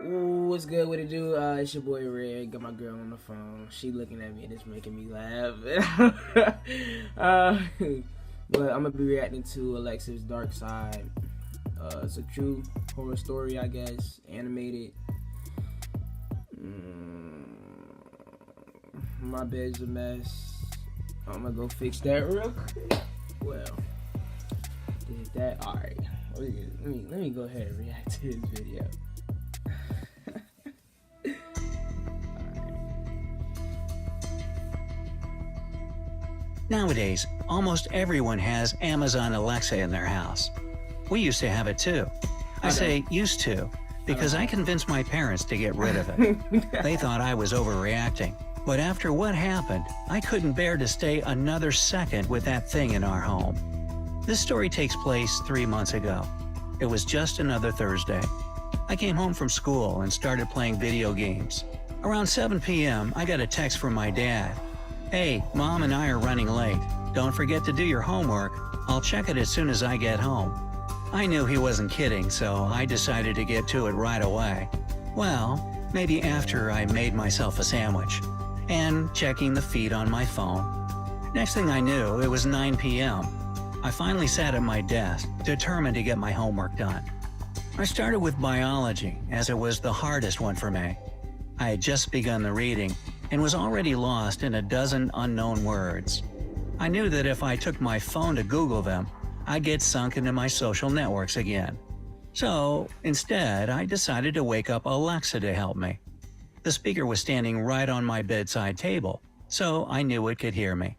Ooh, what's good? What it do? It's your boy Red. Got my girl on the phone. She looking at me and it's making me laugh. uh, but I'm gonna be reacting to Alexa's Dark Side. It's a true horror story, I guess, animated. My bed's a mess. I'm gonna go fix that real quick. Well, did that. All right. Let me go ahead and react to this video. Nowadays, almost everyone has Amazon Alexa in their house. We used to have it too. I say used to because I convinced my parents to get rid of it. They thought I was overreacting. But after what happened, I couldn't bear to stay another second with that thing in our home. This story takes place 3 months ago. It was just another Thursday. I came home from school and started playing video games. Around 7 p.m., I got a text from my dad. "Hey, Mom and I are running late. Don't forget to do your homework. I'll check it as soon as I get home." I knew he wasn't kidding, so I decided to get to it right away. Well, maybe after I made myself a sandwich and checking the feed on my phone. Next thing I knew, it was 9 p.m. I finally sat at my desk, determined to get my homework done. I started with biology, as it was the hardest one for me. I had just begun the reading and was already lost in a dozen unknown words. I knew that if I took my phone to Google them, I'd get sunk into my social networks again. So, instead, I decided to wake up Alexa to help me. The speaker was standing right on my bedside table, so I knew it could hear me.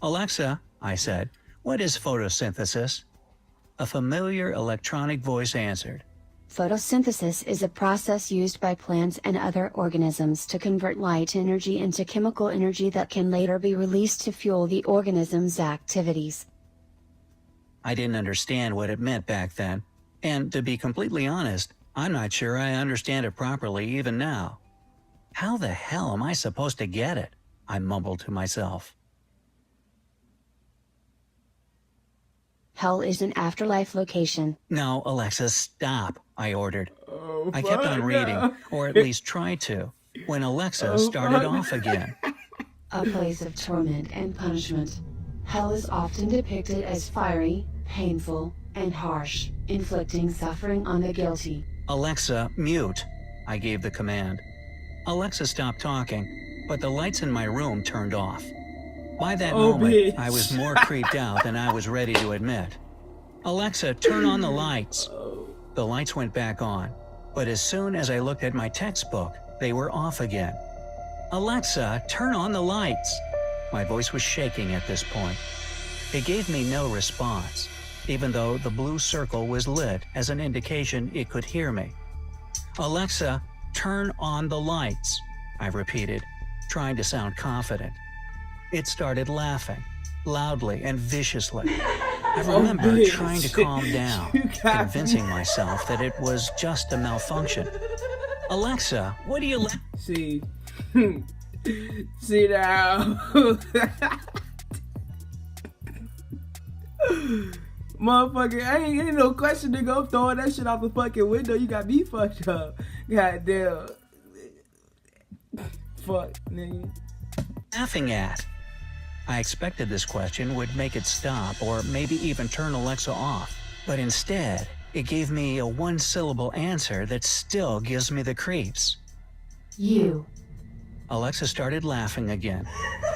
"Alexa," I said, "what is photosynthesis?" A familiar electronic voice answered. Photosynthesis is a process used by plants and other organisms to convert light energy into chemical energy that can later be released to fuel the organism's activities. I didn't understand what it meant back then, and to be completely honest, I'm not sure I understand it properly even now. How the hell am I supposed to get it? I mumbled to myself. Hell is an afterlife location. "No, Alexa, stop," I ordered. Oh, I kept on reading, no. or at least tried to, when Alexa started off again. A place of torment and punishment. Hell is often depicted as fiery, painful, and harsh, inflicting suffering on the guilty. "Alexa, mute," I gave the command. Alexa stopped talking, but the lights in my room turned off. By that moment, bitch. I was more creeped out than I was ready to admit. "Alexa, turn on the lights." The lights went back on, but as soon as I looked at my textbook, they were off again. "Alexa, turn on the lights." My voice was shaking at this point. It gave me no response, even though the blue circle was lit as an indication it could hear me. "Alexa, turn on the lights," I repeated, trying to sound confident. It started laughing, loudly and viciously. I remember bitch. trying to calm down, You got convincing myself that it was just a malfunction. "Alexa, what do you See, see now, motherfucker. Ain't no question to go throwing that shit out the fucking window. You got me fucked up. Goddamn. Fuck, nigga. laughing at?" I expected this question would make it stop or maybe even turn Alexa off, but instead, it gave me a one-syllable answer that still gives me the creeps. You. Alexa started laughing again,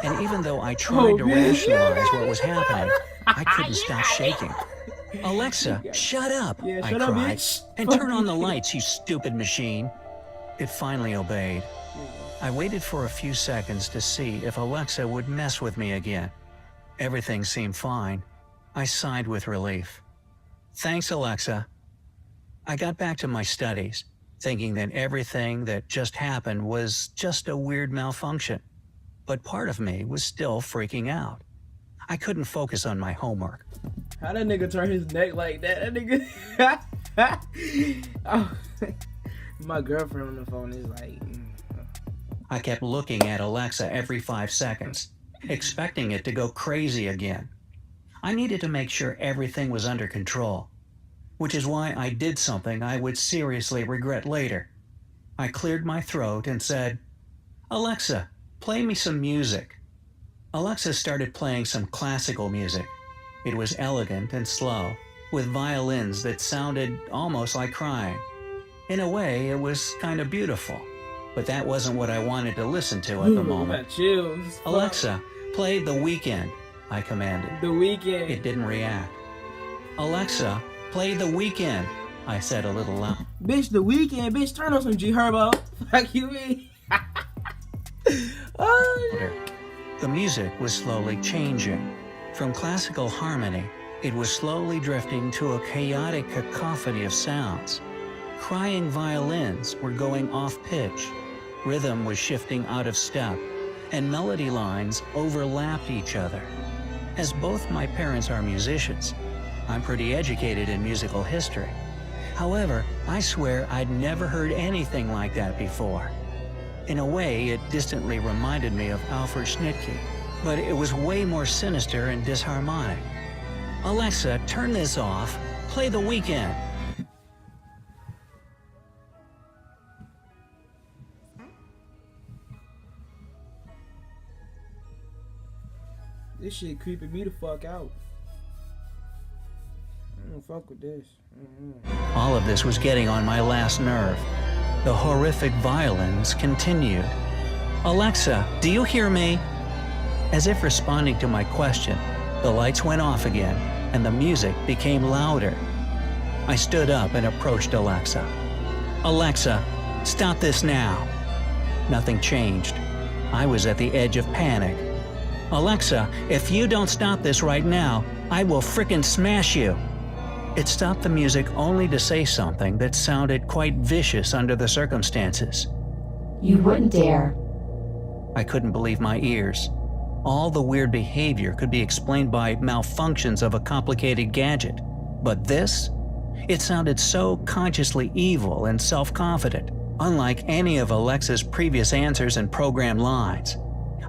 and even though I tried to rationalize what was happening, I couldn't stop shaking. "Alexa, shut up," Yeah, I shut up, cried, bitch. "and turn on the lights, you stupid machine." It finally obeyed. I waited for a few seconds to see if Alexa would mess with me again. Everything seemed fine. I sighed with relief. "Thanks, Alexa." I got back to my studies, thinking that everything that just happened was just a weird malfunction. But part of me was still freaking out. I couldn't focus on my homework. How that nigga turn his neck like that? That nigga. Oh, my girlfriend on the phone is like. I kept looking at Alexa every 5 seconds, expecting it to go crazy again. I needed to make sure everything was under control, which is why I did something I would seriously regret later. I cleared my throat and said, "Alexa, play me some music." Alexa started playing some classical music. It was elegant and slow, with violins that sounded almost like crying. In a way, it was kind of beautiful, but that wasn't what I wanted to listen to at the moment. Chills. "Alexa, play The Weeknd," I commanded. The Weeknd. It didn't react. "Alexa, play The Weeknd," I said a little loud. Bitch, The Weeknd. Bitch, turn on some G Herbo. Fuck you, me. Oh, The music was slowly changing. From classical harmony, it was slowly drifting to a chaotic cacophony of sounds. Crying violins were going off pitch. Rhythm was shifting out of step, and melody lines overlapped each other. As both my parents are musicians, I'm pretty educated in musical history. However, I swear I'd never heard anything like that before. In a way, it distantly reminded me of Alfred Schnittke, but it was way more sinister and disharmonic. "Alexa, turn this off. Play The Weeknd." this shit creeping me the fuck out. I don't fuck with this. All of this was getting on my last nerve. The horrific violins continued. "Alexa, do you hear me?" As if responding to my question, the lights went off again, and the music became louder. I stood up and approached Alexa. "Alexa, stop this now." Nothing changed. I was at the edge of panic. "Alexa, if you don't stop this right now, I will frickin' smash you." It stopped the music only to say something that sounded quite vicious under the circumstances. You wouldn't dare. I couldn't believe my ears. All the weird behavior could be explained by malfunctions of a complicated gadget. But this? It sounded so consciously evil and self-confident, unlike any of Alexa's previous answers and program lines.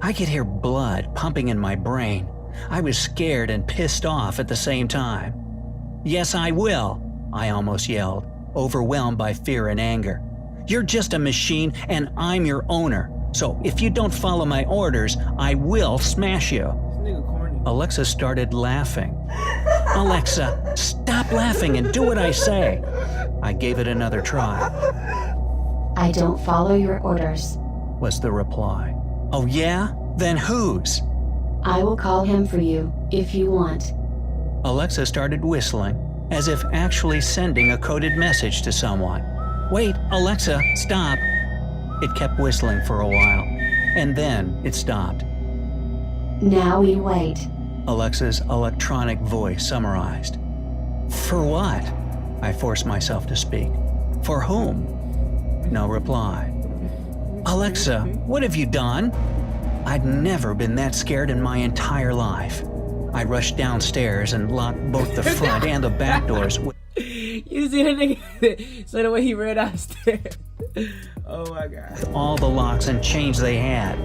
I could hear blood pumping in my brain. I was scared and pissed off at the same time. "Yes, I will," I almost yelled, overwhelmed by fear and anger. "You're just a machine and I'm your owner. So if you don't follow my orders, I will smash you." This nigga corny. Alexa started laughing. "Alexa, stop laughing and do what I say." I gave it another try. I don't follow your orders. Was the reply. "Oh yeah? Then whose?" I will call him for you, if you want. Alexa started whistling, as if actually sending a coded message to someone. "Wait, Alexa, stop." It kept whistling for a while, and then it stopped. Now we wait. Alexa's electronic voice summarized. "For what?" I forced myself to speak. "For whom?" No reply. "Alexa, what have you done?" I'd never been that scared in my entire life. I rushed downstairs and locked both the front and the back doors. You see that nigga? So the way he ran downstairs. Oh my god. All the locks and chains they had.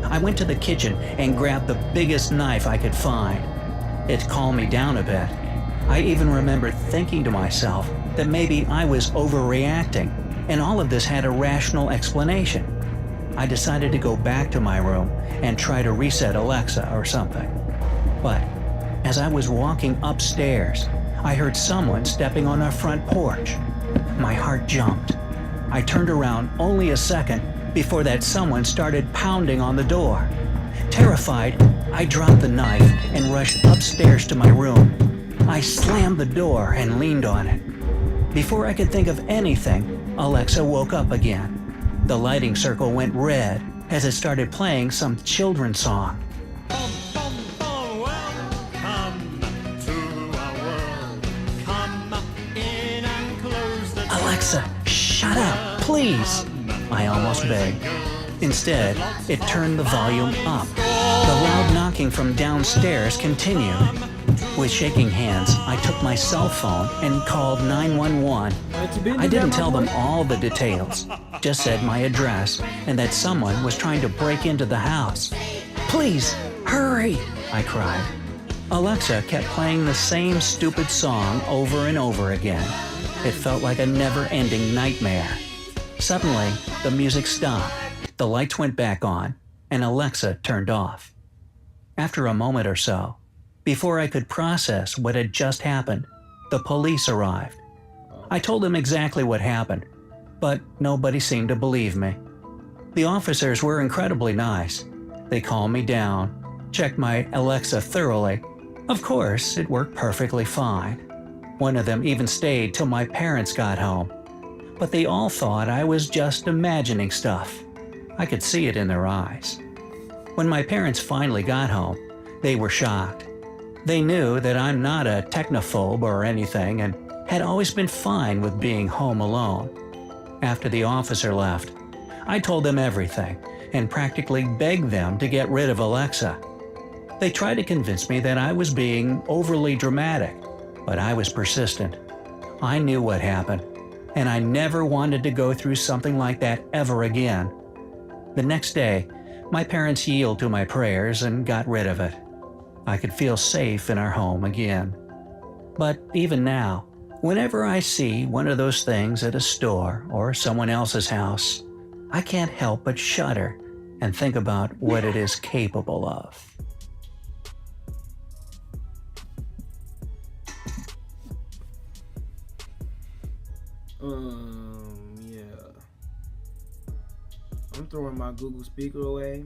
I went to the kitchen and grabbed the biggest knife I could find. It calmed me down a bit. I even remember thinking to myself that maybe I was overreacting, and all of this had a rational explanation. I decided to go back to my room and try to reset Alexa or something. But as I was walking upstairs, I heard someone stepping on our front porch. My heart jumped. I turned around only a second before that someone started pounding on the door. Terrified, I dropped the knife and rushed upstairs to my room. I slammed the door and leaned on it. Before I could think of anything, Alexa woke up again. The lighting circle went red as it started playing some children's song. "Alexa, shut up, please," I almost begged. Instead, it turned the volume up. The loud knocking from downstairs continued. With shaking hands, I took my cell phone and called 911. I didn't tell them all the details, just said my address and that someone was trying to break into the house. "Please, hurry," I cried. Alexa kept playing the same stupid song over and over again. It felt like a never-ending nightmare. Suddenly, the music stopped, the lights went back on, and Alexa turned off. After a moment or so, before I could process what had just happened, the police arrived. I told them exactly what happened, but nobody seemed to believe me. The officers were incredibly nice. They calmed me down, checked my Alexa thoroughly. Of course, it worked perfectly fine. One of them even stayed till my parents got home. But they all thought I was just imagining stuff. I could see it in their eyes. When my parents finally got home, they were shocked. They knew that I'm not a technophobe or anything and had always been fine with being home alone. After the officer left, I told them everything and practically begged them to get rid of Alexa. They tried to convince me that I was being overly dramatic, but I was persistent. I knew what happened, and I never wanted to go through something like that ever again. The next day, my parents yielded to my prayers and got rid of it. I could feel safe in our home again. But even now, whenever I see one of those things at a store or someone else's house, I can't help but shudder and think about what it is capable of. Yeah. I'm throwing my Google speaker away.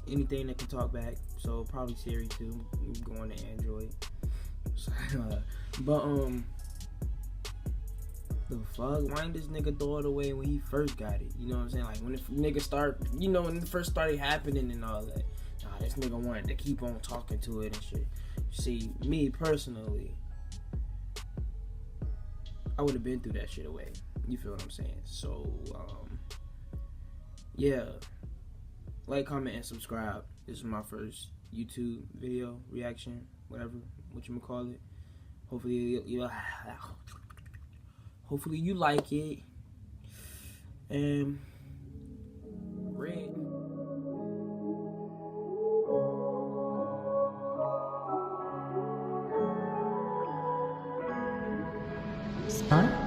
Anything that can talk back, so probably Siri too. I'm going to Android. But the fuck? Why didn't this nigga throw it away when he first got it? You know what I'm saying? Like when the nigga start, you know, when it first started happening and all that. Nah, this nigga wanted to keep on talking to it and shit. See, me personally, I would have been through that shit away. You feel what I'm saying? So, yeah. Like, comment, and subscribe. This is my first YouTube video reaction, whatever, what you call it. Hopefully you like it. And red. Huh?